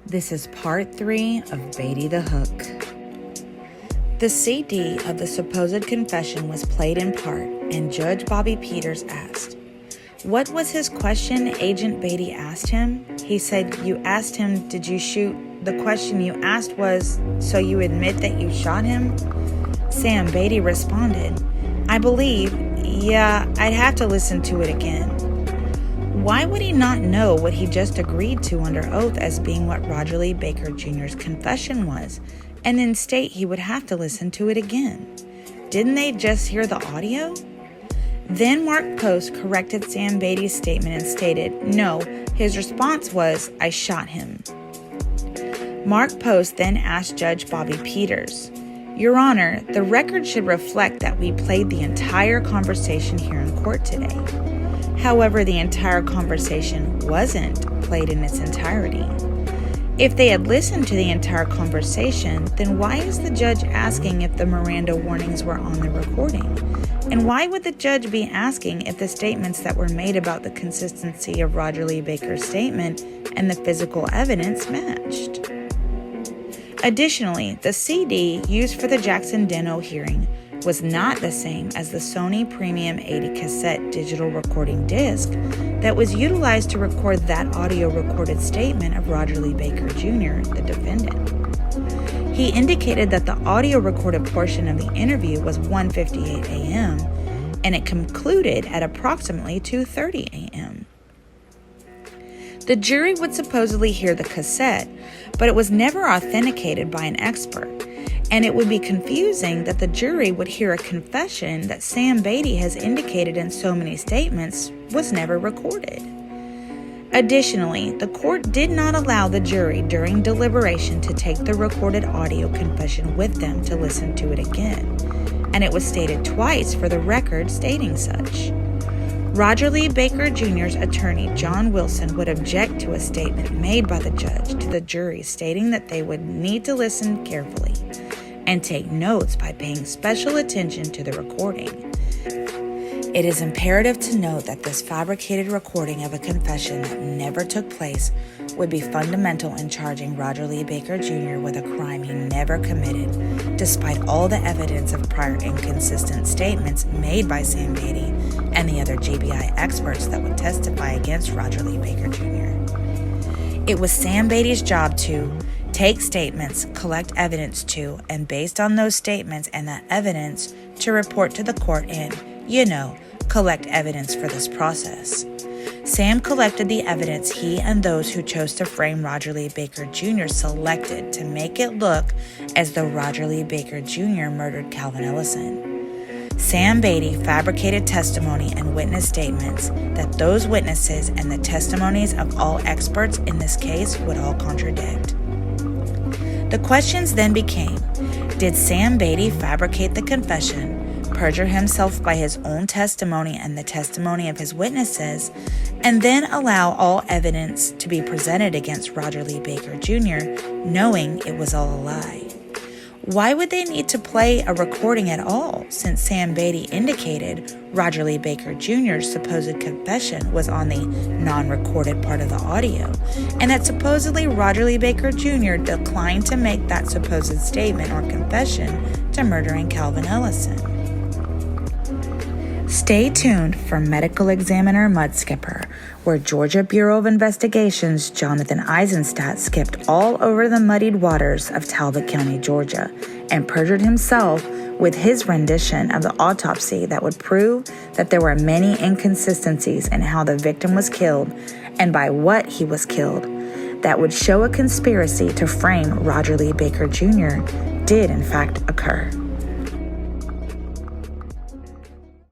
This is part 3 of Baity the Hook. The CD of the supposed confession was played in part, and Judge Bobby Peters asked, "What was his question?" Agent Baity asked him. He said, "You asked him, did you shoot? The question you asked was, so you admit that you shot him?" Sam Baity responded, "I believe, yeah, I'd have to listen to it again." Why would he not know what he just agreed to under oath as being what Roger Lee Baker Jr.'s confession was, and then state he would have to listen to it again? Didn't they just hear the audio? Then Mark Post corrected Sam Baity's statement and stated, no, his response was, "I shot him." Mark Post then asked Judge Bobby Peters, "Your Honor, the record should reflect that we played the entire conversation here in court today. However, the entire conversation wasn't played in its entirety. If they had listened to the entire conversation, then why is the judge asking if the Miranda warnings were on the recording? And why would the judge be asking if the statements that were made about the consistency of Roger Lee Baker's statement and the physical evidence matched?" Additionally, the CD used for the Jackson Deno hearing was not the same as the Sony Premium 80 cassette digital recording disc that was utilized to record that audio recorded statement of Roger Lee Baker Jr., the defendant. He indicated that the audio recorded portion of the interview was 1:58 a.m. and it concluded at approximately 2:30 a.m. The jury would supposedly hear the cassette, but it was never authenticated by an expert, and it would be confusing that the jury would hear a confession that Sam Baity has indicated in so many statements was never recorded. Additionally, the court did not allow the jury during deliberation to take the recorded audio confession with them to listen to it again, and it was stated twice for the record stating such. Roger Lee Baker Jr.'s attorney, John Wilson, would object to a statement made by the judge to the jury stating that they would need to listen carefully and take notes by paying special attention to the recording. It is imperative to note that this fabricated recording of a confession that never took place would be fundamental in charging Roger Lee Baker Jr. with a crime he never committed, despite all the evidence of prior inconsistent statements made by Sam Baity and the other GBI experts that would testify against Roger Lee Baker Jr. It was Sam Baity's job to take statements, collect evidence to, and based on those statements and that evidence, to report to the court and, collect evidence for this process. Sam collected the evidence he and those who chose to frame Roger Lee Baker Jr. selected to make it look as though Roger Lee Baker Jr. murdered Calvin Ellison. Sam Baity fabricated testimony and witness statements that those witnesses and the testimonies of all experts in this case would all contradict. The questions then became, did Sam Baity fabricate the confession, perjure himself by his own testimony and the testimony of his witnesses, and then allow all evidence to be presented against Roger Lee Baker Jr., knowing it was all a lie? Why would they need to play a recording at all, since Sam Baity indicated Roger Lee Baker Jr.'s supposed confession was on the non-recorded part of the audio, and that supposedly Roger Lee Baker Jr. declined to make that supposed statement or confession to murdering Calvin Ellison? Stay tuned for Medical Examiner Mudskipper, where Georgia Bureau of Investigation's Jonathan Eisenstadt skipped all over the muddied waters of Talbot County, Georgia, and perjured himself with his rendition of the autopsy that would prove that there were many inconsistencies in how the victim was killed and by what he was killed that would show a conspiracy to frame Roger Lee Baker Jr. did in fact occur.